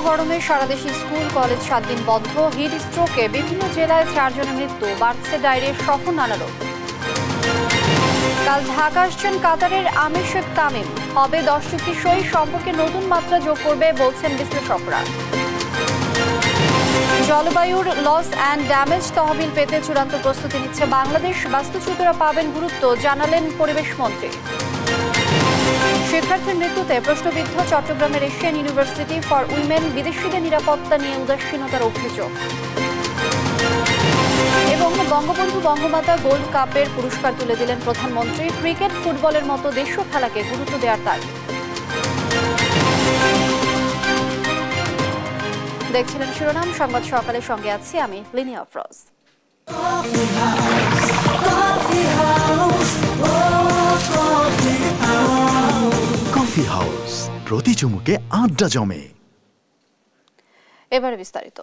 গরমে সারা দেশে school college 7 দিন বন্ধ। হিট স্ট্রোকে বিভিন্ন জেলায় 4 জনের মৃত্যু, বাড়ছে ডায়রিয়া সহ নানা রোগ। কাল ঢাকা আসছেন কাতারের আমির শেখ তামিম। হবে 10 চুক্তি সই, সম্পর্কে নতুন মাত্রা যোগ করবে বলছেন বিশ্লেষকরা। জলবায়ুর লস অ্যান্ড ড্যামেজ তহবিল পেতে চূড়ান্ত প্রস্তুতি নিচ্ছে বাংলাদেশ। বাস্তুচ্যুতরা পাবেন গুরুত্ব, জানালেন পরিবেশ মন্ত্রী। শিক্ষার্থীর মৃত্যুতে প্রশ্নবিদ্ধ চট্টগ্রামের এশিয়ান ইউনিভার্সিটি ফর উইমেন, বিদেশিদের নিরাপত্তা নিয়ে উদাসীনতার অভিযোগ। এবং বঙ্গবন্ধু বঙ্গমাতা গোল্ড কাপের পুরস্কার তুলে দিলেন প্রধানমন্ত্রী। ক্রিকেট ফুটবলের মতো দেশীয় খেলাকে গুরুত্ব দেওয়ার তাগিদ। দেখছিলেন শিরোনাম সংবাদ সকালের সঙ্গে আছি আমি লিনিয়া আফরোজ। কফি হাউস, প্রতি চুমুকে আড্ডা জমে। এবারে বিস্তারিত।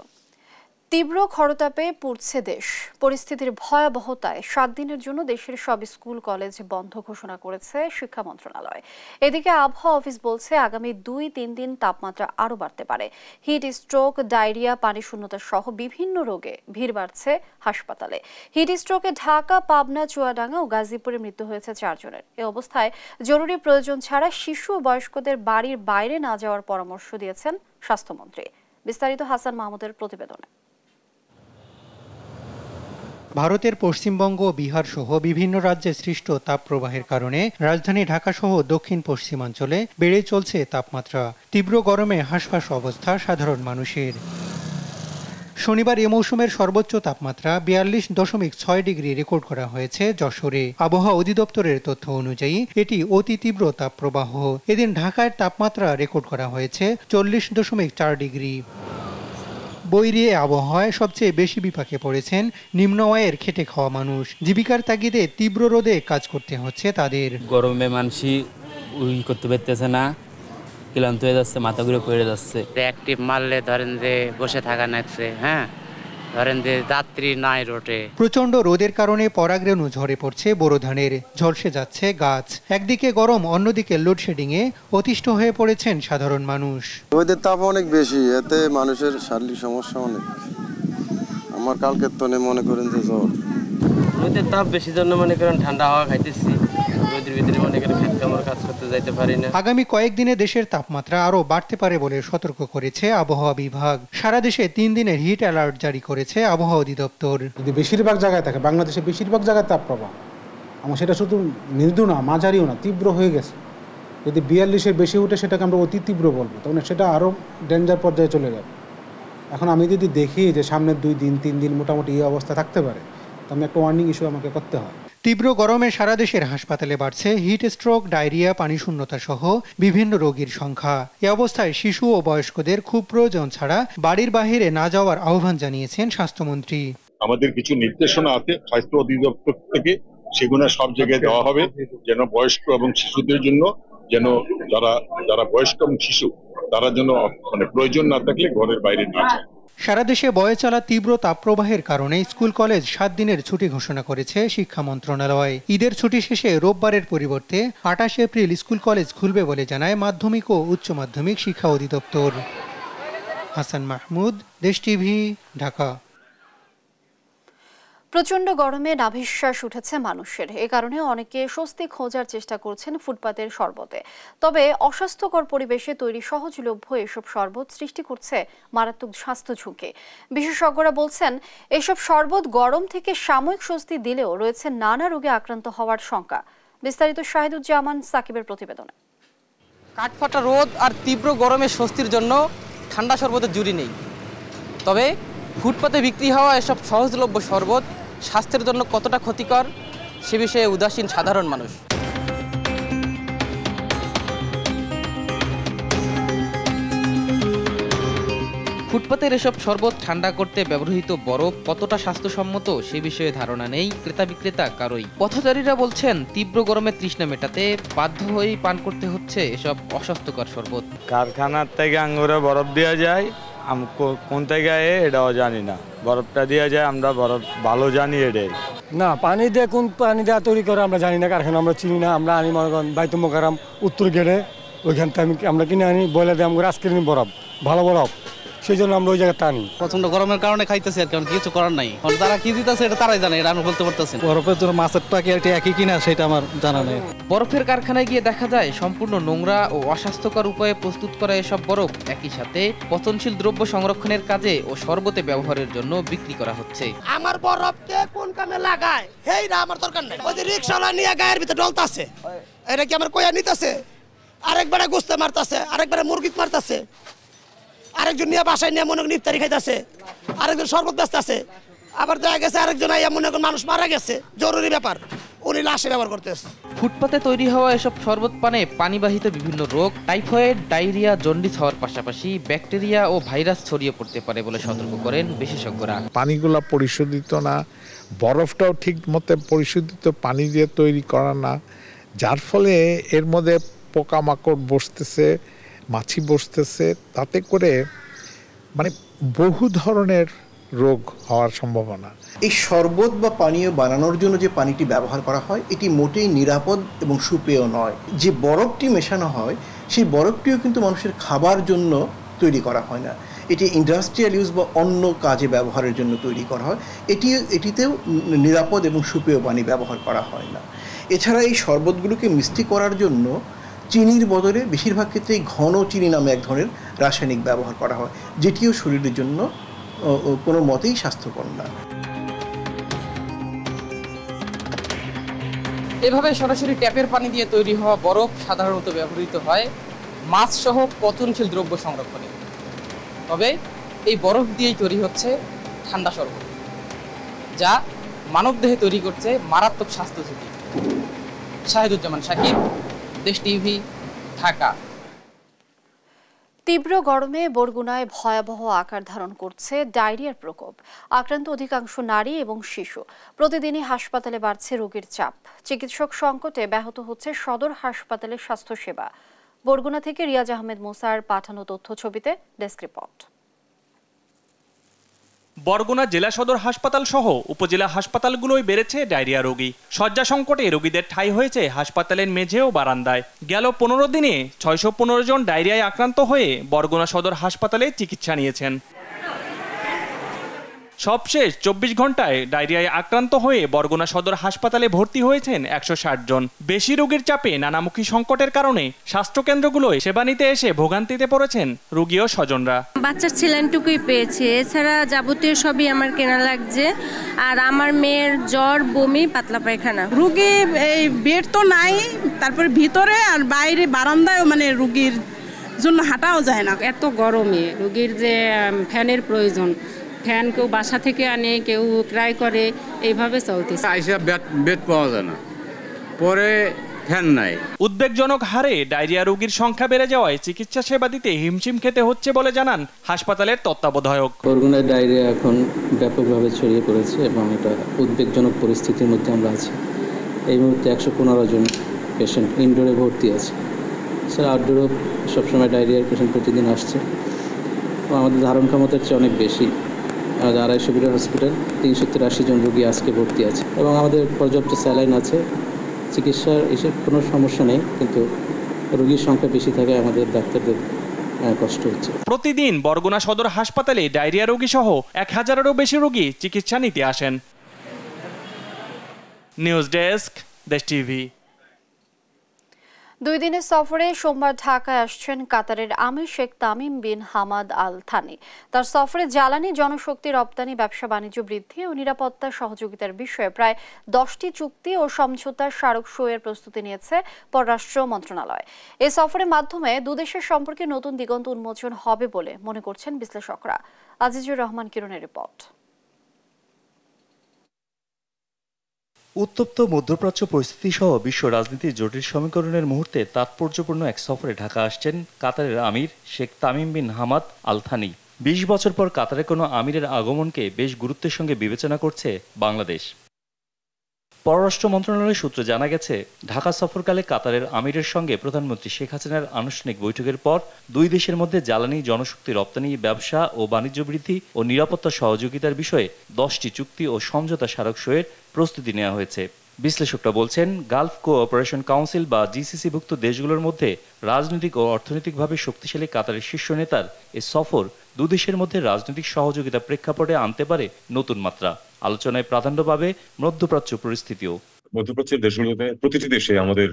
তীব্র খরতাপে পুড়ছে দেশ। পরিস্থিতির ভয়াবহতায় 7 দিনের জন্য দেশের সব স্কুল কলেজ বন্ধ ঘোষণা করেছে শিক্ষা মন্ত্রণালয়। এদিকে আবহাওয়া অফিস বলছে আগামী 2-3 দিন তাপমাত্রা আরও বাড়তে পারে। হিট স্ট্রোক, ডায়রিয়া, পানি শূন্যতা সহ বিভিন্ন রোগে ভিড় বাড়ছে হাসপাতালে। হিট স্ট্রোকে ঢাকা, পাবনা, চুয়াডাঙ্গা ও গাজীপুরে মৃত্যু হয়েছে 4 জনের। এ অবস্থায় জরুরি প্রয়োজন ছাড়া শিশু ও বয়স্কদের বাড়ির বাইরে না যাওয়ার পরামর্শ দিয়েছেন স্বাস্থ্যমন্ত্রী। বিস্তারিত হাসান মাহমুদের প্রতিবেদনে। ভারতের পশ্চিমবঙ্গ, বিহার সহ বিভিন্ন রাজ্যে সৃষ্ট তাপপ্রবাহের কারণে রাজধানী ঢাকা সহ দক্ষিণ পশ্চিমাঞ্চলে বেড়ে চলছে তাপমাত্রা। তীব্র গরমে হাঁসফাঁস অবস্থা সাধারণ মানুষের। শনিবার এ মৌসুমের সর্বোচ্চ তাপমাত্রা 42.6 ডিগ্রি রেকর্ড করা হয়েছে যশোরে। আবহাওয়া অধিদপ্তরের তথ্য অনুযায়ী এটি অতি তীব্র তাপপ্রবাহ। এদিন ঢাকার তাপমাত্রা রেকর্ড করা হয়েছে 40.4 ডিগ্রি। বৈরী আবহাওয়ায় সবচেয়ে বেশি বিপাকে পড়েছেন নিম্ন আয়ের খেটে খাওয়া মানুষ। জীবিকার তাগিদে তীব্র রোদে কাজ করতে হচ্ছে তাদের। গরমে মানুষই করতে পারতেছে না, ক্লান্ত হয়ে যাচ্ছে, মাথা ঘুরে পড়ে যাচ্ছে। অ্যাক্টিভ মারলে ধরেন যে বসে থাকা নাচ্ছে, ধরেন যে যাত্রী নাই রোডে। প্রচন্ড রোদের কারণে পরাগরেণু ঝরে পড়ছে বোরো ধানের, ঝলসে যাচ্ছে গাছ। একদিকে গরম, অন্যদিকে লোডশেডিং এ অতিষ্ঠ হয়ে পড়েছেন সাধারণ মানুষ। রোদের তাপ অনেক বেশি, এতে মানুষের শারীরিক সমস্যা অনেক। আমার কালকে তো মনে করেন যে জ্বর। রোদের তাপ বেশি জন্য মনে করেন ঠান্ডা হাওয়া খাইতেছি, রোদের ভিতরে মনে করেন আমরা কাজ করতে যাইতে পারি না। আগামী কয়েকদিনে দেশের তাপমাত্রা আরো বাড়তে পারে বলে সতর্ক করেছে আবহাওয়া বিভাগ। সারা দেশে 3 দিনের হিট অ্যালার্ট জারি করেছে আবহাওয়া অধিদপ্তর। যদি বেশিরভাগ জায়গায় থাকে, বাংলাদেশে বেশিরভাগ জায়গায় তাপপ্রবাহ, আমার সেটা শুধু মৃদু না, মাঝারিও না, তীব্র হয়ে গেছে। যদি 42-এর বেশি উঠে সেটাকে আমরা অতি তীব্র বলবো, তখন সেটা আরো ডেঞ্জার পর্যায়ে চলে যাবে। এখন আমি যদি দেখি যে সামনের 2-3 দিন মোটামুটি এই অবস্থা থাকতে পারে, তো আমি একটা ওয়ার্নিং ইস্যু আমাকে করতে হয়। তীব্র গরমে সারা দেশের হাসপাতালে বাড়ছে হিট স্ট্রোক, ডায়রিয়া, পানি শূন্যতা সহ বিভিন্ন রোগীর সংখ্যা। এ অবস্থায় শিশু ও বয়স্কদের খুব প্রয়োজন ছাড়া বাড়ির বাহিরে না যাওয়ার আহ্বান জানিয়েছেন স্বাস্থ্যমন্ত্রী। আমাদের কিছু নির্দেশনা আছে স্বাস্থ্য অধিদপ্তর থেকে, সেগুলো সব জায়গায় দেওয়া হবে যেন বয়স্ক এবং শিশুদের জন্য, যেন যারা বয়স্ক এবং শিশু তারা যেন প্রয়োজন না থাকলে ঘরের বাইরে না যায়। সারা দেশে বয়ে চলা তীব্র তাপপ্রবাহের কারণে স্কুল কলেজ 7 দিনের ছুটি ঘোষণা করেছে শিক্ষা মন্ত্রণালয়। ঈদের ছুটি শেষে রোববারের পরিবর্তে 28 এপ্রিল স্কুল কলেজ খুলবে বলে জানায় মাধ্যমিক ও উচ্চ মাধ্যমিক শিক্ষা অধিদপ্তর। হাসান মাহমুদ, দেশ টিভি, ঢাকা। প্রচন্ড গরমে নাভিশ্বাস উঠেছে মানুষের। এ কারণে অনেকে স্বস্তি খোঁজার চেষ্টা করছেন ফুটপাতের শরবতে। তবে অস্বাস্থ্যকর পরিবেশে তৈরি সহজলভ্য এসব শরবত সৃষ্টি করছে মারাত্মক স্বাস্থ্য ঝুঁকি। বিশেষজ্ঞরা বলছেন এসব শরবত গরম থেকে সাময়িক স্বস্তি দিলেও রয়েছে নানা রোগে আক্রান্ত হওয়ার শঙ্কা। বিস্তারিত শাহিদুজ্জামান সাকিবের প্রতিবেদনে। কাঠফাটা রোদ আর তীব্র গরমে স্বস্তির জন্য ঠান্ডা শরবতের জুড়ি নেই। তবে ফুটপাতে বিক্রি হওয়া এসব সহজলভ্য শরবত স্বাস্থ্যের জন্য কতটা ক্ষতিকর সে বিষয়ে উদাসীন সাধারণ মানুষ। ফুটপাতের এসব শরবত ঠান্ডা করতে ব্যবহৃত বরফ কতটা স্বাস্থ্যসম্মত সে বিষয়ে ধারণা নেই ক্রেতা বিক্রেতা কারোই। পথচারীরা বলছেন তীব্র গরমে তৃষ্ণা মেটাতে বাধ্য হয়েই পান করতে হচ্ছে এসব অস্বাস্থ্যকর শরবত। কারখানার থেকে আঙ্গুরে বরফ দেওয়া যায়, কোন থেকে এটাও জানি না, বরফটা দেওয়া যায়, আমরা বরফ ভালো জানি এটাই না। পানি দিয়ে কোন পানি দেওয়া তৈরি করে আমরা জানি না, কারখানা আমরা চিনি না। আমরা আনি মনে করেন বাইতুল মোকাররম উত্তর গেটে ওইখান থেকে আমরা কিনে আনি বলে দিই আমরা আজকের দিন বরফ ভালো বরফ, সেই জন্য আমরা ওই জায়গাটা আনি। প্রচন্ড গরমের কারণে খাইতেছি আর কারণ কিছু করার নাই, তারা কি দিতেছে এটা তারাই জানে, এটা আমি বলতে পারতেছি। বরফের জন্য মাছের টাকা একই কিনা সেটা আমার জানা নেই। বরফের কারখানায় গিয়ে দেখা যায় সম্পূর্ণ নোংরা ও অস্বাস্থ্যকর উপায়ে প্রস্তুত করা এসব বরফ একই সাথে পচনশীল দ্রব্য সংরক্ষণের কাজে ও শরবতে ব্যবহারের জন্য বিক্রি করা হচ্ছে। আমার বরফকে কোন কামে লাগায় হেইরা আমার দরকার নাই। ওই যে রিকশাওয়ালা নিয়ে গায়ের ভিতরে ডলতাছে, এটা কি আমার কইয়া নিতেছে? আরেকবারে গোস্তে মারতাছে, আরেকবারে মুরগি মারতাছে, আরেকজন নিয়ে বাসায় নিয়ে মনে করেন ইফতারি খাইতেছে, আরেকজন শরবত বেচতেছে, আবার দেখা গেছে আরেকজন আইয়া মনে করেন মানুষ মারা গেছে, জরুরি ব্যাপার, উনি লাশে ব্যবহার করতেছে। ফুটপাতে তৈরি হওয়া এসব শরবত পানে পানিবাহিত বিভিন্ন রোগ, টাইফয়েড, ডায়রিয়া, জন্ডিস হওয়ার পাশাপাশি ব্যাকটেরিয়া ও ভাইরাস ছড়িয়ে পড়তে পারে বলে সতর্ক করেন বিশেষজ্ঞরা। পানিগুলো পরিশোধিত না, বরফটাও ঠিক মতো পরিশোধিত পানি দিয়ে তৈরি করা না, যার ফলে এর মধ্যে পোকামাকড় বসতেছে, মাছি বসতেছে, তাতে করে মানে বহু ধরনের রোগ হওয়ার সম্ভাবনা। এই শরবত বা পানীয় বানানোর জন্য যে পানিটি ব্যবহার করা হয় এটি মোটেই নিরাপদ এবং সুপেয় নয়। যে বরফটি মেশানো হয় সেই বরফটিও কিন্তু মানুষের খাবার জন্য তৈরি করা হয় না, এটি ইন্ডাস্ট্রিয়াল ইউজ বা অন্য কাজে ব্যবহারের জন্য তৈরি করা হয়। এটিতেও নিরাপদ এবং সুপেয় পানি ব্যবহার করা হয় না। এছাড়া এই শরবতগুলোকে মিষ্টি করার জন্য চিনির বদলে বেশিরভাগ ক্ষেত্রেই ঘন চিনি নামে এক ধরনের রাসায়নিক ব্যবহার করা হয়, যেটিও শরীরের জন্য কোনো মতেই স্বাস্থ্যকর না। এভাবে সরাসরি ট্যাপের পানি দিয়ে তৈরি হওয়া বরফ সাধারণত ব্যবহৃত হয় মাছ সহ পচনশীল দ্রব্য সংরক্ষণে। তবে এই বরফ দিয়েই তৈরি হচ্ছে ঠান্ডা শরবত, যা মানবদেহে তৈরি করছে মারাত্মক স্বাস্থ্য ঝুঁকি। শাহিদুজ্জামান শাকিব, দেশ টিভি, ঢাকা। তীব্র গরমে বরগুনায় ভয়াবহ আকার ধারণ করছে ডায়রিয়ার প্রকোপ। আক্রান্ত অধিকাংশ নারী এবং শিশু। প্রতিদিনই হাসপাতালে বাড়ছে রোগীর চাপ। চিকিৎসক সংকটে ব্যাহত হচ্ছে সদর হাসপাতালের স্বাস্থ্যসেবা। বরগুনা থেকে রিয়াজ আহমেদ মুসার পাঠানো তথ্য ছবিতে ডেস্ক রিপোর্ট। বরগুনা জেলা সদর হাসপাতাল সহ উপজেলা হাসপাতালগুলোয় বেড়েছে ডায়রিয়া রোগী। শয্যা সংকটে রোগীদের ঠাঁই হয়েছে হাসপাতালের মেঝে ও বারান্দায়। গেল 15 দিনে 615 জন ডায়রিয়ায় আক্রান্ত হয়ে বরগুনা সদর হাসপাতালে চিকিৎসা নিয়েছেন। সবশেষ 24 ঘন্টায় ডায়রিয়ায় আক্রান্ত হয়ে বরগুনা সদর হাসপাতালে ভর্তি হয়েছেন 160 জন। বেশি রোগীর চাপে নানামুখী সংকটের কারণে স্বাস্থ্যকেন্দ্রগুলোয় সেবা নিতে এসে ভোগান্তিতে পড়েছেন রোগী ও স্বজনরা। বাচ্চার ছেলেনটুকুই পেয়েছি, এছাড়া যাবতীয় সবই আমার কেনা লাগছে। আর আমার মেয়ের জ্বর, বমি, পাতলা পায়খানা। রোগী এই বেড তো নাই, তারপরে ভিতরে আর বাইরে বারান্দায় মানে রোগীর জন্য হাঁটাও যায় না। এত গরমে রোগীর যে ফ্যানের প্রয়োজন, ফ্যান কেউ বাসা থেকে আনে, কেউ ক্রয় করে, এইভাবে চলতেছে। আইসা বেড পাওয়া যায় না, পরে ফ্যান নাই। উদ্বেগজনক হারে ডায়রিয়া রোগীর সংখ্যা বেড়ে যাওয়ায় চিকিৎসা সেবা দিতে হিমশিম খেতে হচ্ছে বলে জানান হাসপাতালের তত্ত্বাবধায়ক। বরগুনায় ডায়রিয়া এখন ব্যাপকভাবে ছড়িয়ে পড়েছে এবং এটা উদ্বেগজনক পরিস্থিতির মধ্যে আমরা আছি। এই মুহূর্তে 115 জন পেশেন্ট ইনডোরে ভর্তি আছে। স্যার আউটডোরও সবসময় ডায়রিয়ার পেশেন্ট প্রতিদিন আসছে। আমাদের ধারণ ক্ষমতার চেয়ে অনেক বেশি। আমাদের 250 বেডের হসপিটাল, 383 জন রোগী আজকে ভর্তি আছে এবং আমাদের পর্যাপ্ত স্যালাইন আছে। চিকিৎসার এসব কোনো সমস্যা নেই, কিন্তু রোগীর সংখ্যা বেশি থাকে আমাদের ডাক্তারদের কষ্ট হচ্ছে। প্রতিদিন বরগুনা সদর হাসপাতালে ডায়রিয়া রোগী সহ 1000-এরও বেশি রোগী চিকিৎসা নিতে আসেন। নিউজ ডেস্ক, দেশ টিভি। 2 দিনের সফরে সোমবার ঢাকায় আসছেন কাতারের আমির Sheikh Tamim bin Hamad Al Thani. তার সফরে জ্বালানি, জনশক্তি রপ্তানি, ব্যবসা বাণিজ্য বৃদ্ধি ও নিরাপত্তা সহযোগিতার বিষয়ে প্রায় 10টি চুক্তি ও সমঝোতার স্মারক সইয়ের প্রস্তুতি নিয়েছে পররাষ্ট্র মন্ত্রণালয়। এই সফরের মাধ্যমে দুদেশের সম্পর্কে নতুন দিগন্ত উন্মোচন হবে বলে মনে করছেন বিশ্লেষকরা। আজিজুর রহমান কিরণের রিপোর্ট। উত্তপ্ত মধ্যপ্রাচ্য পরিস্থিতি সহ বিশ্ব রাজনীতির জটিল সমীকরণের মুহূর্তে তাৎপর্যপূর্ণ এক সফরে ঢাকা আসছেন কাতারের আমির Sheikh Tamim bin Hamad Al Thani. 20 বছর পর কাতারে কোনো আমিরের আগমনকে বেশ গুরুত্বের সঙ্গে বিবেচনা করছে বাংলাদেশ। পররাষ্ট্র মন্ত্রণালয়ের সূত্রে জানা গেছে, ঢাকা সফরকালে কাতারের আমিরের সঙ্গে প্রধানমন্ত্রী শেখ হাসিনার আনুষ্ঠানিক বৈঠকের পর দুই দেশের মধ্যে জ্বালানি, জনশক্তি রপ্তানি, ব্যবসা ও বাণিজ্য বৃদ্ধি ও নিরাপত্তা সহযোগিতার বিষয়ে 10টি চুক্তি ও সমঝোতা স্মারক সইয়ের প্রস্তুতি নেওয়া হয়েছে। বিশ্লেষকরা বলছেন, গালফ কোঅপারেশন কাউন্সিল বা জিসিসিভুক্ত দেশগুলোর মধ্যে রাজনৈতিক ও অর্থনৈতিকভাবে শক্তিশালী কাতারের শীর্ষ নেতার এই সফর দুদেশের মধ্যে রাজনৈতিক সহযোগিতা প্রেক্ষাপটে আনতে পারে নতুন মাত্রা। আলোচনায় প্রাধান্য পাবে মধ্যপ্রাচ্য পরিস্থিতিও। মধ্যপ্রাচ্যের দেশগুলোতে প্রতিটি দেশে আমাদের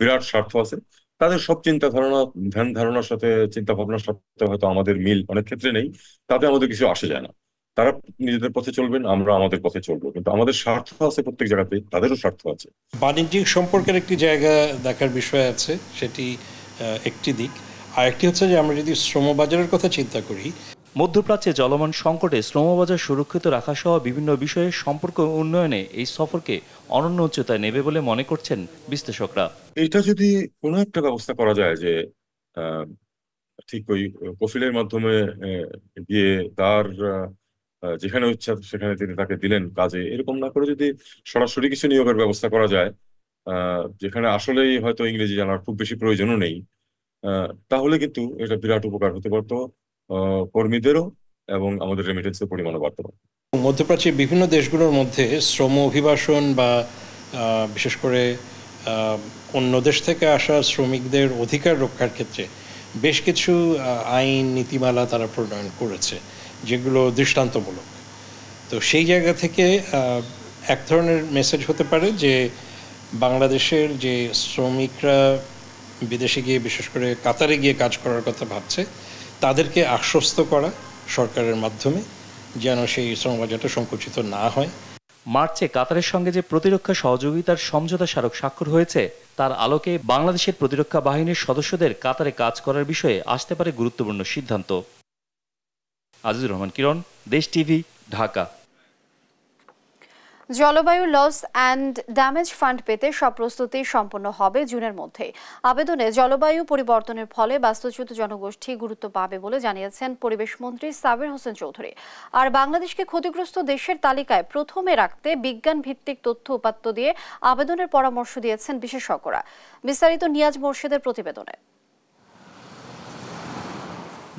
বিরাট স্বার্থ আছে। তাদের সব চিন্তা ধারণা, ধ্যান ধারণার সাথে, চিন্তা ভাবনার সাথে হয়তো আমাদের মিল অনেক ক্ষেত্রে নেই। তাতে আমাদের কিছু আসে যায় না। তারা নিজেদের পথে চলবেন, আমরা আমাদের পথে চলবো, কিন্তু আমাদের স্বার্থ আছে প্রত্যেক জায়গাতে, তাদেরও স্বার্থ আছে। বাণিজ্যিক সম্পর্কের একটি জায়গা দেখার বিষয় আছে, সেটি একটি দিক। আর একটি হচ্ছে যে আমরা যদি শ্রমবাজারের কথা চিন্তা করি, মধ্যপ্রাচ্যে চলমান সংকটে শ্রমবাজার সুরক্ষিত রাখা সহ বিভিন্ন বিষয়ে সম্পর্ক উন্নয়নে এই সফরকে অনন্য উচ্চতায় নেবে বলে মনে করছেন বিশ্লেষকরা। এটা যদি কোনো একটা ব্যবস্থা করা যায় যে ঠিক ওই কফিলের মাধ্যমে গিয়ে তার যেখানে ইচ্ছা সেখানে তিনি তাকে দিলেন কাজে, এরকম না করে যদি সরাসরি কিছু নিয়োগের ব্যবস্থা করা যায়, যেখানে আসলেই হয়তো ইংরেজি জানার খুব বেশি প্রয়োজনও নেই, তাহলে কিন্তু এটা বিরাট উপকার হতে পারতো কর্মীদেরও এবং আমাদের রেমিটেন্সের পরিমাণও বাড়তে পারত। মধ্যপ্রাচ্যের বিভিন্ন দেশগুলোর মধ্যে শ্রম অভিবাসন বা বিশেষ করে অন্য দেশ থেকে আসা শ্রমিকদের অধিকার রক্ষার ক্ষেত্রে বেশ কিছু আইন নীতিমালা তারা প্রণয়ন করেছে, যেগুলো দৃষ্টান্তমূলক। তো সেই জায়গা থেকে এক ধরনের মেসেজ হতে পারে যে বাংলাদেশের যে শ্রমিকরা বিদেশে গিয়ে, বিশেষ করে কাতারে গিয়ে কাজ করার কথা ভাবছে, তাদেরকে আশ্বস্ত করা সরকারের মাধ্যমে যেন সেই শ্রমবাজারটা সংকুচিত না হয়। মার্চে কাতারের সঙ্গে যে প্রতিরক্ষা সহযোগিতার সমঝোতা স্মারক স্বাক্ষর হয়েছে, তার আলোকে বাংলাদেশের প্রতিরক্ষা বাহিনীর সদস্যদের কাতারে কাজ করার বিষয়ে আসতে পারে গুরুত্বপূর্ণ সিদ্ধান্ত। আজিজুর রহমান কিরণ, দেশ টিভি, ঢাকা। জলবায়ু লস অ্যান্ড ড্যামেজ ফান্ড পেতে সব প্রস্তুতি সম্পন্ন হবে জুনের মধ্যে। আবেদনে জলবায়ু পরিবর্তনের ফলে বাস্তুচ্যুত জনগোষ্ঠী গুরুত্ব পাবে বলে জানিয়েছেন পরিবেশ মন্ত্রী সাবের হোসেন চৌধুরী। আর বাংলাদেশকে ক্ষতিগ্রস্ত দেশের তালিকায় প্রথমে রাখতে বিজ্ঞান ভিত্তিক তথ্য উপাত্ত দিয়ে আবেদনের পরামর্শ দিয়েছেন বিশেষজ্ঞরা। বিস্তারিত নিয়াজ মোর্শেদের প্রতিবেদনে।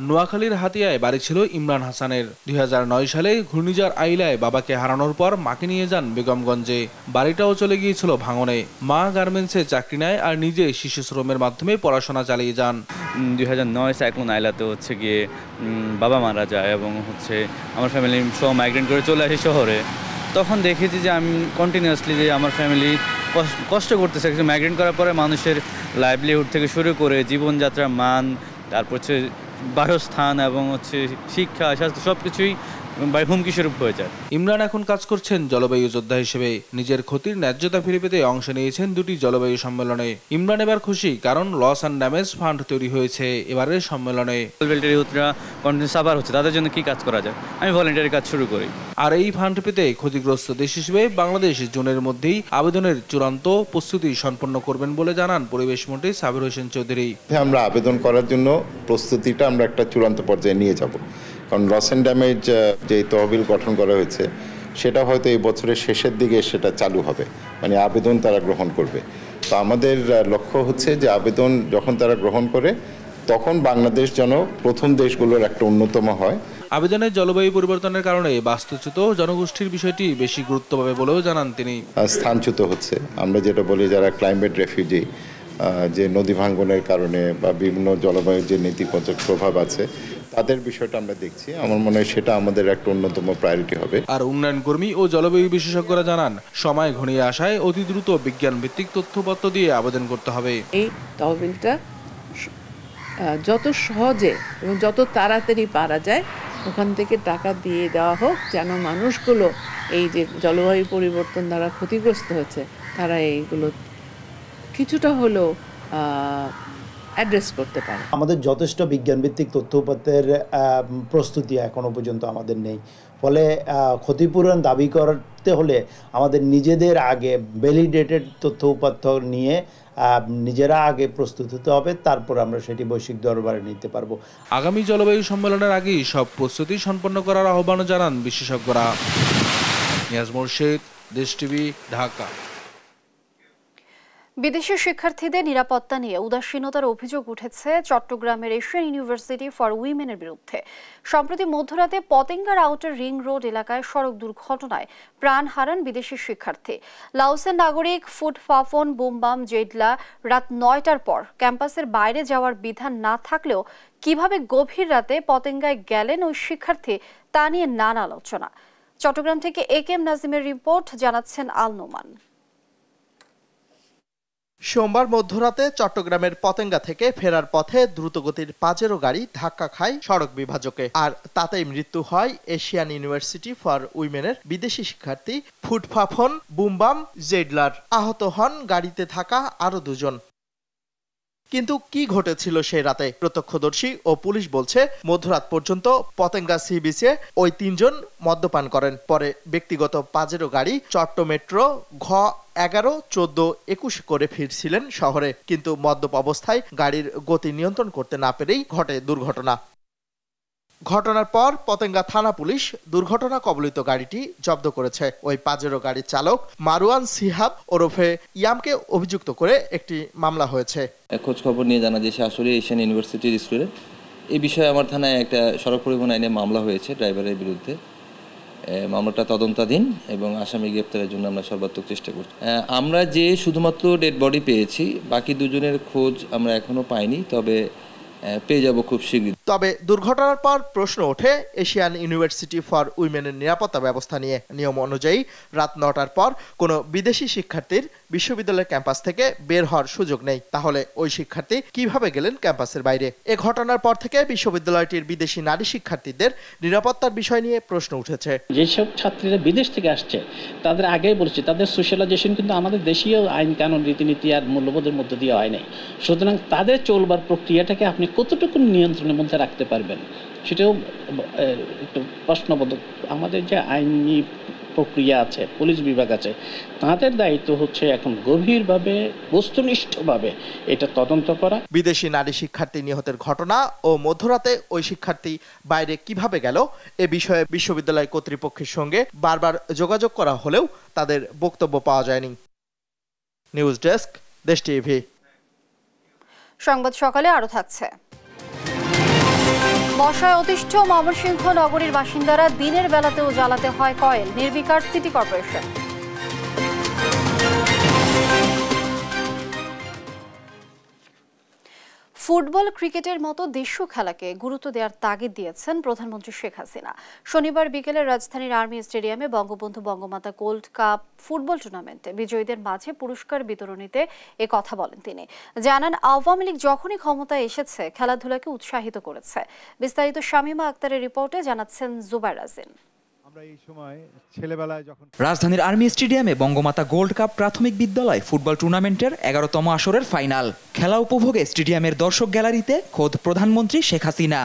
নোয়াখালীর হাতিয়ায় বাড়ি ছিল ইমরান হাসানের। 2009 সালে ঘূর্ণিঝড় আইলায় বাবাকে হারানোর পর মাকে নিয়ে যান বেগমগঞ্জে। বাড়িটাও চলে গিয়েছিল ভাঙনে। মা গার্মেন্টসে চাকরি নেয় আর নিজে শিশু শ্রমের মাধ্যমে পড়াশোনা চালিয়ে যান। 2009 সাইক্লোন আইলাতে গিয়ে বাবা মারা যায় এবং আমার ফ্যামিলি সব মাইগ্রেন্ট করে চলে আসি শহরে। তখন দেখেছি যে আমি কন্টিনিউয়াসলি যে আমার ফ্যামিলি কষ্ট করতেছে। মাইগ্রেন্ট করার পরে মানুষের লাইভলিহুড থেকে শুরু করে জীবনযাত্রার মান, তারপর বাসস্থান এবং শিক্ষা, স্বাস্থ্য সবকিছুই হুমকি স্বরূপ হয়ে যায়। ইমরান এখন কাজ করছেন জলবায়ু যোদ্ধা হিসেবে। নিজের ক্ষতির ন্যায্যতা ফিরে পেতে অংশ নিয়েছেন 2টি জলবায়ু সম্মেলনে। ইমরান এবার খুশি, কারণ লস অ্যান্ড ড্যামেজ ফান্ড তৈরি হয়েছে এবারের সম্মেলনে। সাফার হচ্ছে, তাদের জন্য কি কাজ করা যায়, আমি ভলেন্টারি কাজ শুরু করি। আর এই ফান্ড পেতে ক্ষতিগ্রস্ত দেশ হিসেবে বাংলাদেশ জুনের মধ্যেই আবেদনের চূড়ান্ত প্রস্তুতি সম্পন্ন করবেন বলে জানান পরিবেশ মন্ত্রী সাবের হোসেন চৌধুরী। আমরা আবেদন করার জন্য প্রস্তুতিটা আমরা একটা চূড়ান্ত পর্যায়ে নিয়ে যাব, কারণ লস অ্যান্ড ড্যামেজ যে তহবিল গঠন করা হয়েছে সেটা হয়তো এই বছরের শেষের দিকে সেটা চালু হবে, মানে আবেদন তারা গ্রহণ করবে। তো আমাদের লক্ষ্য হচ্ছে যে আবেদন যখন তারা গ্রহণ করে তখন বাংলাদেশ যেন প্রথম দেশগুলোর একটা অন্যতম হয়। আবেদনের জলবায়ু পরিবর্তনের কারণে বাস্তুচ্যুত জনগোষ্ঠীর বিষয়টি বেশি গুরুত্ব পাবে বলেও জানান তিনি। স্থানচ্যুত হচ্ছে, আমরা যেটা বলি যারা ক্লাইমেট রেফিউজি, যে নদী ভাঙ্গনের কারণে বা বিভিন্ন জলবায়ুর যে নেতিবাচক প্রভাব আছে, তাদের বিষয়টা আমরা দেখছি। আমার মনে হয় সেটা আমাদের একটা অন্যতম প্রায়োরিটি হবে। আর উন্নয়ন কর্মী ও জলবায়ু বিশেষজ্ঞরা জানান, সময় ঘনিয়ে আসায় অতি দ্রুত বিজ্ঞান ভিত্তিক তথ্যপত্র দিয়ে আবেদন করতে হবে। এই তহবিলটা যত সহজে এবং যত তাড়াতাড়ি পারা যায় ওখান থেকে টাকা দিয়ে দেওয়া হোক, যেন মানুষগুলো এই যে জলবায়ু পরিবর্তন দ্বারা ক্ষতিগ্রস্ত হচ্ছে তারা এইগুলো কিছুটা হলেও অ্যাড্রেস করতে পারে। আমাদের যথেষ্ট বিজ্ঞানভিত্তিক তথ্য উপাত্তের প্রস্তুতি এখনো পর্যন্ত আমাদের নেই, ফলে ক্ষতিপূরণ দাবি করতে হলে আমাদের নিজেদের আগে ভ্যালিডেটেড তথ্য উপাত্ত নিয়ে নিজেরা আগে প্রস্তুত হতে হবে, তারপর আমরা সেটি বৈশ্বিক দরবারে নিতে পারবো। আগামী জলবায়ু সম্মেলনের আগেই সব প্রস্তুতি সম্পন্ন করার আহ্বান জানান বিশেষজ্ঞরা। নিয়াজ মোর্শেদ, দেশ টিভি, ঢাকা। বিদেশি শিক্ষার্থীদের নিরাপত্তা নিয়ে উদাসীনতার অভিযোগ উঠেছে চট্টগ্রামের এশিয়ান ইউনিভার্সিটি ফর উইমেনের বিরুদ্ধে। সম্প্রতি মধ্যরাতে পতেঙ্গার আউটার রিং রোড এলাকায় সড়ক দুর্ঘটনায় প্রাণ হারান বিদেশি শিক্ষার্থী। লাওসের নাগরিক ফুড ফাফন বুমবাম জেডলা রাত 9টার পর ক্যাম্পাসের বাইরে যাওয়ার বিধান না থাকলেও কিভাবে গভীর রাতে পতেঙ্গায় গেলেন ওই শিক্ষার্থী তা নিয়ে নানা আলোচনা। চট্টগ্রাম থেকে AK নাজিমের রিপোর্ট, জানাচ্ছেন আল নোমান। সোমবার মধ্যরাতে চট্টগ্রামের পতেঙ্গা থেকে ফেরার পথে দ্রুতগতির পাজেরো গাড়ি ধাক্কা খায় সড়ক বিভাজকে, আর তাতেই মৃত্যু হয় এশিয়ান ইউনিভার্সিটি ফর উইমেনের বিদেশি শিক্ষার্থী ফুটফাফন বুমবাম জেডলার। আহত হন গাড়িতে থাকা আরো দুজন। কিন্তু কি ঘটেছিল সেই রাতে? প্রত্যক্ষদর্শী ও পুলিশ বলছে, মধ্যরাত পর্যন্ত পতেঙ্গা সি বিচে ওই 3 জন মদ্যপান করেন। পরে ব্যক্তিগত পাজেরো গাড়ি চট্ট মেট্রো ঘ 11, 14, 21 করে ফিরছিলেন শহরে, কিন্তু মদ্যপ অবস্থায় গাড়ির গতি নিয়ন্ত্রণ করতে না পেরেই ঘটে দুর্ঘটনা। ঘটনার পর পতেঙ্গা থানা পুলিশ দুর্ঘটনা কবলিত গাড়িটি জব্দ করেছে। ওই পাজেরো গাড়ির চালক মারুয়ান সিহাব ওরফে ইয়ামকে অভিযুক্ত করে একটি মামলা হয়েছে। খোঁজ খবর নিয়ে জানা যায় সে আসলে এশিয়ান ইউনিভার্সিটির স্টুডেন্ট। এই বিষয়ে আমার থানায় একটা সড়ক পরিবহন আইনে মামলা হয়েছে ড্রাইভারের বিরুদ্ধে। মামলাটা তদন্তাধীন এবং আসামি গ্রেপ্তারের জন্য আমরা সর্বাত্মক চেষ্টা করছি। আমরা যে শুধুমাত্র ডেড বডি পেয়েছি, বাকি দুজনের খোঁজ আমরা এখনো পাইনি, তবে পেয়ে যাব খুব শীঘ্রই। তবে দুর্ঘটনার পর প্রশ্ন ওঠে এশিয়ান ইউনিভার্সিটি ফর উইমেনের নিরাপত্তা ব্যবস্থা নিয়ে। নিয়ম অনুযায়ী রাত 9টার পর কোনো বিদেশি শিক্ষার্থীর বিশ্ববিদ্যালয়ের ক্যাম্পাস থেকে বের হওয়ার সুযোগ নেই। তাহলে ওই শিক্ষার্থী কিভাবে গেলেন ক্যাম্পাসের বাইরে? এ ঘটনার পর থেকে বিশ্ববিদ্যালয়টির বিদেশি নারী শিক্ষার্থীদের নিরাপত্তার বিষয় নিয়ে প্রশ্ন উঠেছে। যেসব ছাত্রীরা বিদেশ থেকে আসছে তাদের আগেই বলেছে তাদের সোশ্যালাইজেশন কিন্তু আমাদের দেশীয় আইন কানুন রীতিনীতি আর মূল্যবোধের মধ্যে দিয়ে হয় নাই। সুতরাং তাদের চলবার প্রক্রিয়াটাকে আপনি কতটুকু নিয়ন্ত্রণের মধ্যে রাখতে পারবেন সেটাও একটু প্রশ্নবোধক। আমাদের যে আইনি প্রক্রিয়া আছে, পুলিশ বিভাগ আছে, তাদের দায়িত্ব হচ্ছে এখন গভীরভাবে বস্তুনিষ্ঠভাবে এটা তদন্ত করা। বিদেশি নারী শিক্ষার্থী নিহতের ঘটনা ও মধ্যরাতে ওই শিক্ষার্থী বাইরে কিভাবে গেল এ বিষয়ে বিশ্ববিদ্যালয় কর্তৃপক্ষের সঙ্গে বারবার যোগাযোগ করা হলেও তাদের বক্তব্য পাওয়া যায়নি। নিউজ ডেস্ক, দেশ টিভি। সংবাদ সকালে আরো থাকছে। মশায় অতিষ্ঠ ময়মনসিংহ নগরীর বাসিন্দারা, দিনের বেলাতেও জ্বালাতে হয় কয়েল, নির্বিকার সিটি কর্পোরেশন। ফুটবল ক্রিকেটের মতো দেশীয় খেলাকে গুরুত্ব দেওয়ার তাগিদ দিয়েছেন প্রধানমন্ত্রী শেখ হাসিনা। শনিবার বিকেলে রাজধানীর আর্মি স্টেডিয়ামে Bangabandhu Bangamata gold cup football টুর্নামেন্টে বিজয়ীদের মাঝে পুরস্কার বিতরণীতে এ কথা বলেন তিনি। জানান, আওয়ামী লীগ যখনই ক্ষমতায় এসেছে খেলাধুলাকে উৎসাহিত করেছে। বিস্তারিত শামীমা আক্তারের রিপোর্টে জানাচ্ছেন জুবাইর রাজিন। রাজধানীর আর্মি স্টেডিয়ামে বঙ্গমাতা গোল্ড কাপ প্রাথমিক বিদ্যালয় ফুটবল টুর্নামেন্টের 11তম আসরের ফাইনাল। খেলা উপভোগে স্টেডিয়ামের দর্শক গ্যালারিতে খোদ প্রধানমন্ত্রী শেখ হাসিনা।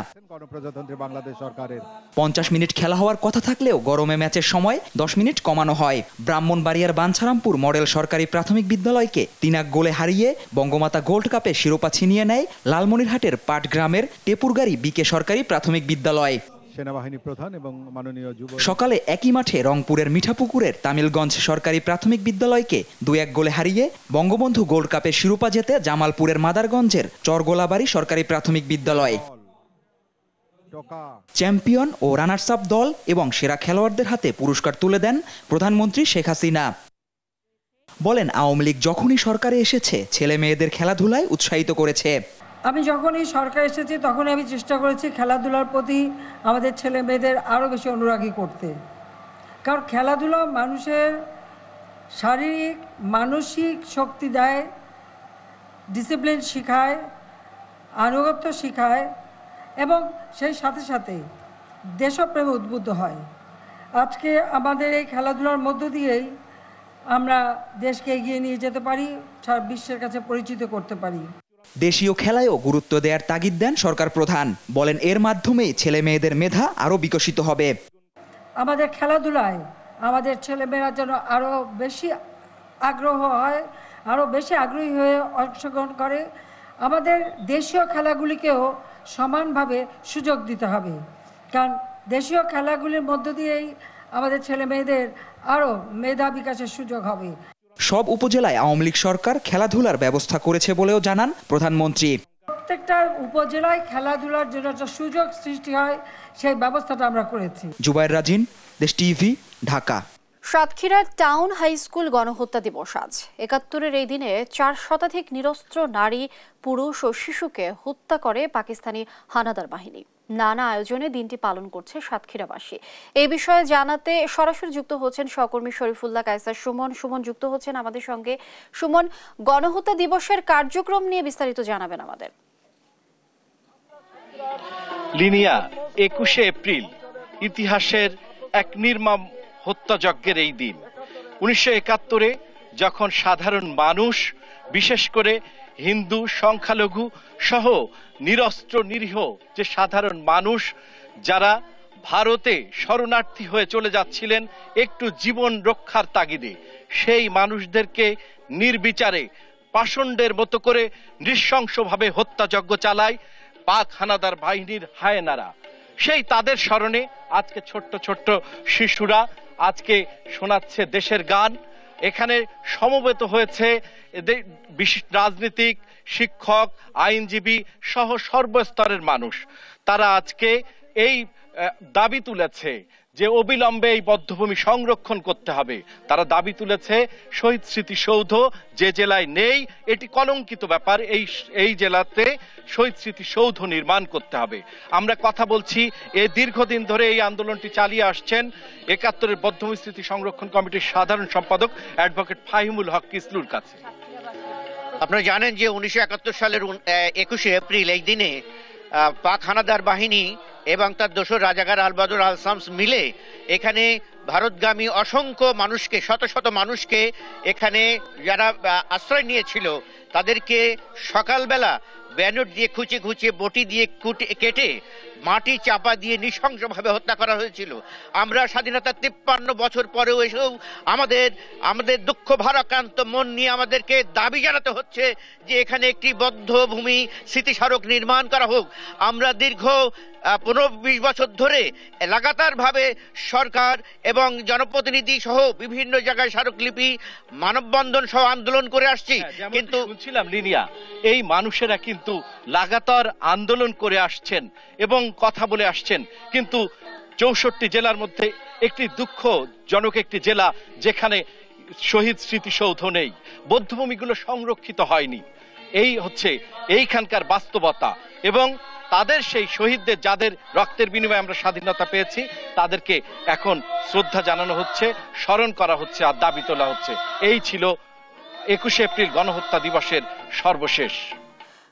50 মিনিট খেলা হওয়ার কথা থাকলেও গরমে ম্যাচের সময় 10 মিনিট কমানো হয়। ব্রাহ্মণবাড়িয়ার বাঞ্ছারামপুর মডেল সরকারি প্রাথমিক বিদ্যালয়কে 3 গোলে হারিয়ে বঙ্গমাতা গোল্ড কাপে শিরোপা ছিনিয়ে নেয় লালমনিরহাটের পাটগ্রামের টেপুরগাড়ি বিকে সরকারি প্রাথমিক বিদ্যালয়। সেনাবাহিনী প্রধান এবং মাননীয় যুব সকালে একই মাঠে রংপুরের মিঠাপুকুরের তামিলগঞ্জ সরকারি প্রাথমিক বিদ্যালয়কে 2-1 গোলে হারিয়ে বঙ্গবন্ধু গোল্ড কাপের শিরোপা জেতে জামালপুরের মাদারগঞ্জের চরগোলাবাড়ি সরকারি প্রাথমিক বিদ্যালয়। চ্যাম্পিয়ন ও রানার্স আপ দল এবং সেরা খেলোয়াড়দের হাতে পুরস্কার তুলে দেন প্রধানমন্ত্রী শেখ হাসিনা। বলেন, আওয়ামী লীগ যখনই সরকারে এসেছে ছেলে মেয়েদের খেলাধুলায় উৎসাহিত করেছে। আমি যখনই সরকার এসেছি তখনই আমি চেষ্টা করেছি খেলাধুলার প্রতি আমাদের ছেলে মেয়েদের আরও বেশি অনুরাগী করতে। কারণ খেলাধুলা মানুষের শারীরিক মানসিক শক্তি দেয়, ডিসিপ্লিন শেখায়, আনুগত্য শেখায় এবং সেই সাথে সাথে দেশপ্রেমে উদ্বুদ্ধ হয়। আজকে আমাদের এই খেলাধুলার মধ্য দিয়েই আমরা দেশকে এগিয়ে নিয়ে যেতে পারি, সারা বিশ্বের কাছে পরিচিত করতে পারি। দেশীয় খেলায়ও গুরুত্ব দেওয়ার তাগিদ দেন সরকার প্রধান। বলেন, এর মাধ্যমেই ছেলে মেয়েদের মেধা আরও বিকশিত হবে। আমাদের খেলাধুলায় আমাদের ছেলেমেয়েরা যেন আরও বেশি আগ্রহ হয়, আরও বেশি আগ্রহী হয়ে অংশগ্রহণ করে। আমাদের দেশীয় খেলাগুলিকেও সমানভাবে সুযোগ দিতে হবে, কারণ দেশীয় খেলাগুলির মধ্য দিয়েই আমাদের ছেলে মেয়েদের আরও মেধা বিকাশের সুযোগ হবে। সব উপজেলায় আওয়ামী লীগ সরকার খেলাধুলার ব্যবস্থা করেছে বলেও জানান প্রধানমন্ত্রী। প্রত্যেকটা উপজেলায় খেলাধুলার জন্য একটা সুযোগ সৃষ্টি হয় সেই ব্যবস্থাটা আমরা করেছি। জুবায়ের রাজিন, দেশ টিভি, ঢাকা। সাতক্ষীরার টাউন হাই স্কুল গণহত্যা দিবস আজ। ৭১-এর এই দিনে ৪ শতাধিক নিরস্ত্র নারী, পুরুষ ও শিশুকে হত্যা করে পাকিস্তানি হানাদার বাহিনী। নানা আয়োজনে দিনটি পালন করছে সাতক্ষীরাবাসী। এই বিষয়ে জানাতে সরাসরি যুক্ত হচ্ছেন সহকর্মী শরীফুল্লাহ কায়সার সুমন যুক্ত হচ্ছেন আমাদের সঙ্গে। সুমন, গণহত্যা দিবসের কার্যক্রম নিয়ে বিস্তারিত জানাবেন আমাদের। লিনিয়া ২১শে এপ্রিল ইতিহাসের এক নির্মম হত্যাযজ্ঞের এই দিন। ১৯৭১-এ যখন সাধারণ মানুষ, বিশেষ করে হিন্দু, সংখ্যালঘু সহ নিরস্ত্র নিরীহ যে সাধারণ মানুষ যারা ভারতে শরণার্থী হয়ে চলে যাচ্ছিলেন একটু জীবন রক্ষার তাগিদে, সেই মানুষদেরকে নির্বিচারে পাষণ্ডের মতো করে নৃশংসভাবে হত্যাযজ্ঞ চালায় পাক হানাদার বাহিনীর হায়েনারা। সেই তাদের স্মরণে আজকে ছোট্ট ছোট্ট শিশুরা আজকে শোনাচ্ছে দেশের গান। এখানে সমবেত হয়েছে বিশিষ্ট রাজনীতিক, শিক্ষক, আইনজীবী সহ সর্বস্তরের মানুষ। তারা আজকে এই দাবি তুলেছে যে অবিলম্বে এই বধ্যভূমি সংরক্ষণ করতে হবে। তারা দাবি তুলেছে শহীদ স্মৃতিসৌধ যে জেলায় নেই, এটি কলঙ্কিত ব্যাপার, এই জেলাতে শহীদ স্মৃতিসৌধ নির্মাণ করতে হবে। আমরা কথা বলছি দীর্ঘদিন ধরে এই আন্দোলনটি চালিয়ে আসছেন ৭১-এর বধ্যভূমি স্মৃতি সংরক্ষণ কমিটির সাধারণ সম্পাদক অ্যাডভোকেট ফাহিমুল হক কিসলুর কাছে। আপনারা জানেন যে ১৯৭১ সালের ২১শে এপ্রিল এই দিনে পাক হানাদার বাহিনী এবং তার দোসর রাজাকার আল বদর আল শামস মিলে এখানে ভারতগামী অসংখ্য মানুষকে, শত শত মানুষকে এখানে যারা আশ্রয় নিয়েছিল তাদেরকে সকালবেলা ব্যানর দিয়ে খুঁচিয়ে বটি দিয়ে কেটে মাটি চাপা দিয়ে নৃশংসভাবে হত্যা করা হয়েছিল। আমরা স্বাধীনতার ৫৩ বছর পরেও এসেও আমাদের দুঃখ ভারাক্রান্ত মন নিয়ে আমাদেরকে দাবি জানাতে হচ্ছে যে এখানে একটি বদ্ধভূমি স্মৃতিস্মারক নির্মাণ করা হোক। আমরা দীর্ঘ ১৫-২০ বছর ধরে লাগাতারভাবে সরকার এবং জনপ্রতিনিধি সহ বিভিন্ন জায়গায় স্মারকলিপি, মানববন্ধন সহ আন্দোলন করে আসছি। কিন্তু শুনছিলাম লিনিয়া, এই মানুষেরা কিন্তু লাগাতার আন্দোলন করে আসছেন এবং কথা বলে আসছেন, কিন্তু ৬৪ জেলার মধ্যে একটি দুঃখজনক একটি জেলা যেখানে শহীদ স্মৃতিসৌধ নেই, বধ্যভূমিগুলো সংরক্ষিত হয়নি। এই হচ্ছে এইখানকার বাস্তবতা এবং তাদের সেই শহীদদের যাদের রক্তের বিনিময়ে আমরা স্বাধীনতা পেয়েছি তাদেরকে এখন শ্রদ্ধা জানানো হচ্ছে, স্মরণ করা হচ্ছে আর দাবি তোলা হচ্ছে। এই ছিল ২১শে এপ্রিল গণহত্যা দিবসের সর্বশেষ।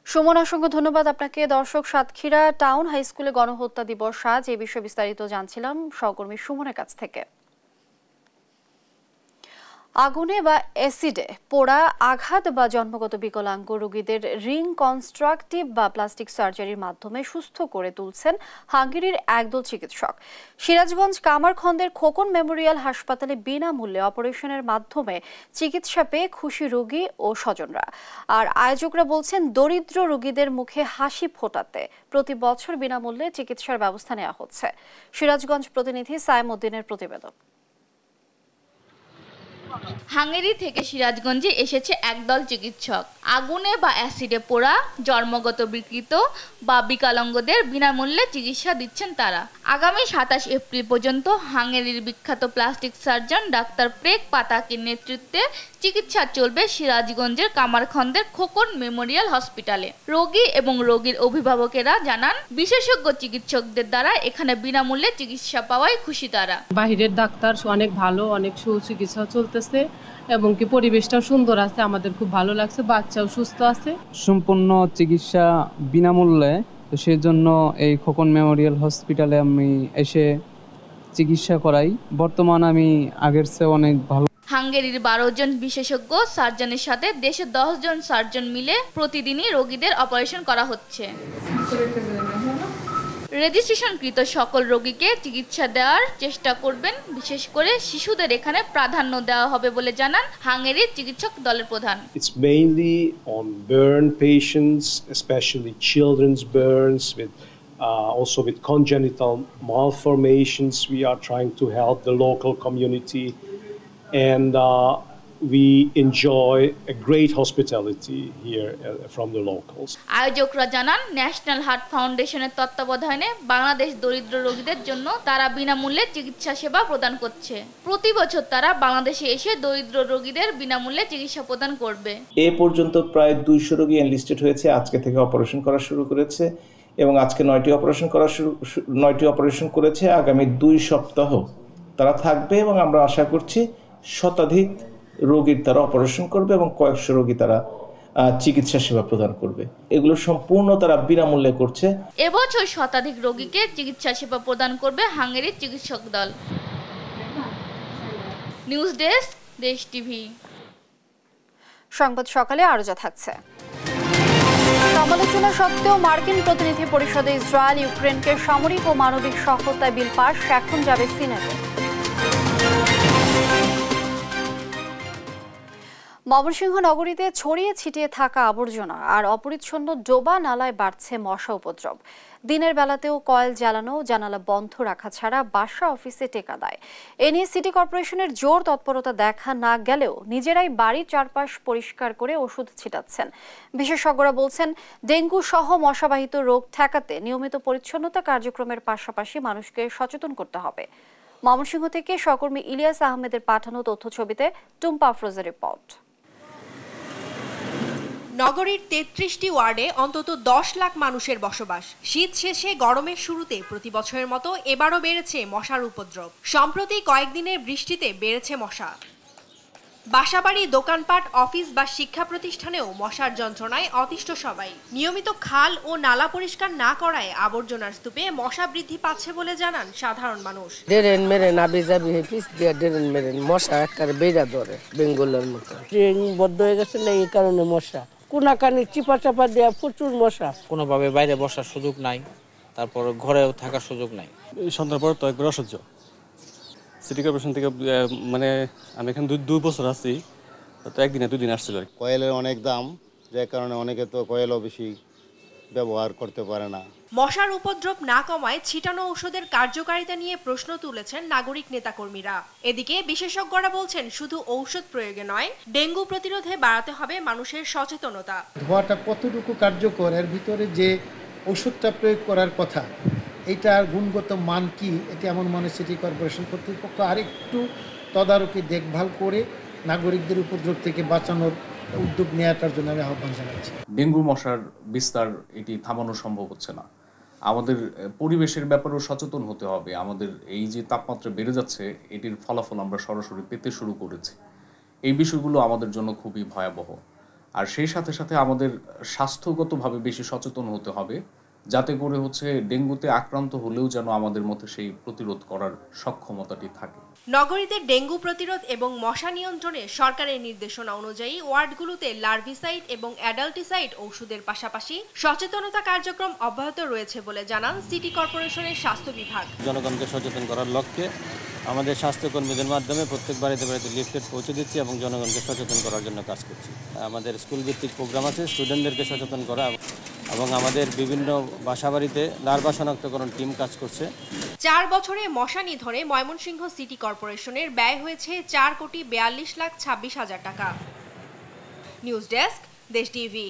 সুমন, অসংখ্য ধন্যবাদ আপনাকে। দর্শক, সাতক্ষীরা টাউন হাই স্কুলে গণহত্যা দিবস আজ, এই বিষয়ে বিস্তারিত জানছিলাম সহকর্মী সুমনের কাছ থেকে। আগুনে বা অ্যাসিডে পোড়া, আঘাত বা জন্মগত বিকলাঙ্গ রোগীদের রিকনস্ট্রাকটিভ বা প্লাস্টিক সার্জারির মাধ্যমে সুস্থ করে তুলছেন হাঙ্গেরির একদল চিকিৎসক। সিরাজগঞ্জ কামারখন্দের খোকন মেমোরিয়াল হাসপাতালে বিনামূল্যে অপারেশনের মাধ্যমে চিকিৎসা পেয়ে খুশি রোগী ও স্বজনরা। আর আয়োজকরা বলছেন দরিদ্র রোগীদের মুখে হাসি ফোটাতে প্রতি বছর বিনামূল্যে চিকিৎসার ব্যবস্থা নেওয়া হচ্ছে। সিরাজগঞ্জ প্রতিনিধি সাইম উদ্দিনের প্রতিবেদন। হাঙ্গেরি থেকে সিরাজগঞ্জে এসেছে একদল চিকিৎসক। আগুনে বা অ্যাসিডে পোড়া, জন্মগত বিকৃত বা বিকলাঙ্গদের বিনামূল্যে চিকিৎসা দিচ্ছেন তারা। আগামী ২৭ এপ্রিল পর্যন্ত হাঙ্গেরির বিখ্যাত প্লাস্টিক সার্জন ডাক্তার প্রেক পাতাকির নেতৃত্বে চিকিৎসা চলবে সিরাজগঞ্জের কামারখন্দের খোকন মেমোরিয়াল হসপিটালে। রোগী এবং রোগীর অভিভাবকেরা জানান বিশেষজ্ঞ চিকিৎসকদের দ্বারা এখানে বিনামূল্যে চিকিৎসা পাওয়ায় খুশি তারা। বাহিরের ডাক্তার অনেক ভালো, অনেক সুচিকিৎসা চলতেছে এবং কি পরিবেশটাও সুন্দর আছে, আমাদের খুব ভালো লাগছে, বাচ্চাও সুস্থ আছে। সম্পূর্ণ চিকিৎসা বিনামূল্যে, তো সেই জন্য এই খোকন মেমোরিয়াল হসপিটালে আমি এসে চিকিৎসা করাই। বর্তমান আমি আগের চেয়ে অনেক ভালো। হাঙ্গেরির ১২ জন বিশেষজ্ঞ সার্জনের সাথে দেশের ১০ জন সার্জন মিলে প্রতিদিনই রোগীদের অপারেশন করা হচ্ছে। রেজিস্ট্রেশনকৃত সকল রোগীকে চিকিৎসা দেওয়ার চেষ্টা করবেন, বিশেষ করে শিশুদের এখানে প্রাধান্য দেওয়া হবে বলে জানান হাঙ্গেরির চিকিৎসক দলের প্রধান। It's mainly on burn patients, especially children's burns with also with congenital malformations. We are trying to help the local community and we enjoy a great hospitality here from the locals. আয়োজকরা জানান national heart ফাউন্ডেশনের তত্ত্বাবধানে বাংলাদেশ দরিদ্র রোগীদের জন্য তারা বিনামূল্যে চিকিৎসা সেবা প্রদান করছে। প্রতি বছর তারা বাংলাদেশে এসে দরিদ্র রোগীদের বিনামূল্যে চিকিৎসা প্রদান করবে। এ পর্যন্ত প্রায় 200 রোগী এনলিস্টেড হয়েছে, আজকে থেকে অপারেশন করা শুরু করেছে এবং আজকে 9টি অপারেশন করেছে। আগামী 2 সপ্তাহ তারা থাকবে এবং আমরা আশা করছি শতাধিক রোগীর তারা অপারেশন করবে এবং কয়েকশো রোগী তারা চিকিৎসা সেবা প্রদান করবে। এগুলো সম্পূর্ণ তারা বিনামূল্যে করছে। এবছর শতাধিক রোগীকে চিকিৎসা সেবা প্রদান করবে হাঙ্গেরির চিকিৎসক দল। নিউজ ডেস্ক, দেশ টিভি। সংবাদ সকালে আরো যা থাকছে। সমালোচনা সত্ত্বেও মার্কিন প্রতিনিধি পরিষদে ইসরায়েল ইউক্রেনকে সামরিক ও মানবিক সহায়তা বিল পাস এখন যাবে সিনেটে। ময়মনসিংহ নগরীতে ছড়িয়ে ছিটিয়ে থাকা আবর্জনা আর অপরিচ্ছন্ন ডোবা নালায় বাড়ছে মশা উপদ্রব। দিনের বেলাতেও কয়েল জ্বালানো, জানালা বন্ধ রাখা ছাড়া বাসা অফিসে টেকা দেয়। এ নিয়ে সিটি কর্পোরেশনের জোর তৎপরতা দেখা না গেলেও নিজেরাই বাড়ির চারপাশ পরিষ্কার করে ওষুধ ছিটাচ্ছেন। বিশেষজ্ঞরা বলছেন, ডেঙ্গু সহ মশাবাহিত রোগ ঠেকাতে নিয়মিত পরিচ্ছন্নতা কার্যক্রমের পাশাপাশি মানুষকে সচেতন করতে হবে। ময়মনসিংহ থেকে সহকর্মী ইলিয়াস আহমেদের পাঠানো তথ্য ছবিতে টুম্পা আফরোজের রিপোর্ট। নগরীর 33টি ওয়ার্ডে অন্তত 10 লাখ মানুষের বসবাস। শীত শেষে গরমের শুরুতে প্রতি বছরের মতো এবারও বেড়েছে মশার উপদ্রব। সম্প্রতি কয়েকদিনের বৃষ্টিতে বেড়েছে মশা। বাসাবাড়ি, দোকানপাট, অফিস বা শিক্ষা প্রতিষ্ঠানেও মশার যন্ত্রণায় অতিষ্ঠ সবাই। নিয়মিত খাল ও নালা পরিষ্কার না করায় আবর্জনার স্তূপে মশা বৃদ্ধি পাচ্ছে বলে জানান সাধারণ মানুষ। ড্রেন মেরে নাবি যাবি পিস দিয়ে ড্রেন মেরে মশা একবারে বেড়া ধরে বেঙ্গলের মতো। ড্রেন বদ্ধ হয়ে গেছে না, এই কারণে মশা কোনাকানি চিপা চাপা দেওয়া প্রচুর মশা। কোনোভাবে বাইরে বসার সুযোগ নাই, তারপর ঘরেও থাকার সুযোগ নাই। সন্ধ্যার পর তো একবার অসহ্য। সিটি কর্পোরেশন থেকে মানে আমি এখানে 2 বছর আছি, তো একদিনে 2 দিন আসছিল। কয়েলের অনেক দাম, যে কারণে অনেকে তো কয়েলও বেশি ব্যবহার করতে পারে না। মশার উপদ্রব না কমায় ছিটানো ঔষধের কার্যকারিতা নিয়ে প্রশ্ন তুলেছেন নাগরিক নেতাকর্মীরা। এদিকে বিশেষজ্ঞরা বলছেন, শুধু ঔষধ প্রয়োগে নয়, ডেঙ্গু প্রতিরোধে বাড়াতে হবে মানুষের সচেতনতা। ধোয়াটা কতটুকু কার্যকর, এর ভিতরে যে ঔষধটা প্রয়োগ করার কথা, এইটার গুণগত মান কি, এটা এমন মনে সিটি কর্পোরেশন কর্তৃপক্ষ আরেকটু তদারকি দেখভাল করে নাগরিকদের উপদ্রব থেকে বাঁচানোর উদ্যোগ নেওয়াটার জন্য আমি আহ্বান জানাচ্ছি। ডেঙ্গু মশার বিস্তার এটি থামানো সম্ভব হচ্ছে না। আমাদের পরিবেশের ব্যাপারেও সচেতন হতে হবে। আমাদের এই যে তাপমাত্রা বেড়ে যাচ্ছে, এটির ফলাফল আমরা সরাসরি পেতে শুরু করেছি। এই বিষয়গুলো আমাদের জন্য খুবই ভয়াবহ। আর সেই সাথে সাথে আমাদের স্বাস্থ্যগতভাবে বেশি সচেতন হতে হবে, যাতে করে ডেঙ্গুতে আক্রান্ত হলেও যেন আমাদের মধ্যে সেই প্রতিরোধ করার সক্ষমতাটি থাকে। নগরীতে ডেঙ্গু প্রতিরোধ এবং মশা নিয়ন্ত্রণে সরকারের নির্দেশনা অনুযায়ী ওয়ার্ডগুলোতে লার্ভিসাইড এবং অ্যাডাল্টিসাইড ওষুধের পাশাপাশি সচেতনতা কার্যক্রম অব্যাহত রয়েছে বলে জানান সিটি কর্পোরেশনের স্বাস্থ্য বিভাগ। জনগণকে সচেতন করার লক্ষ্যে আমাদের স্বাস্থ্যকর্মীদের মাধ্যমে প্রত্যেক বাড়িতে বাড়িতে লিফলেট পৌঁছে দিচ্ছি এবং জনগণকে সচেতন করার জন্য কাজ করছি। আমাদের স্কুল ভিত্তিক প্রোগ্রাম আছে, স্টুডেন্টদেরকে সচেতন করা, এবং আমাদের বিভিন্ন বাসাবাড়িতে লার্ভা শনাক্তকরণ টিম কাজ করছে। 4 বছরে মশা নিধনে ময়মনসিংহ সিটি কর্পোরেশনের ব্যয় হয়েছে 4,42,26,000 টাকা। নিউজ ডেস্ক, দেশ টিভি।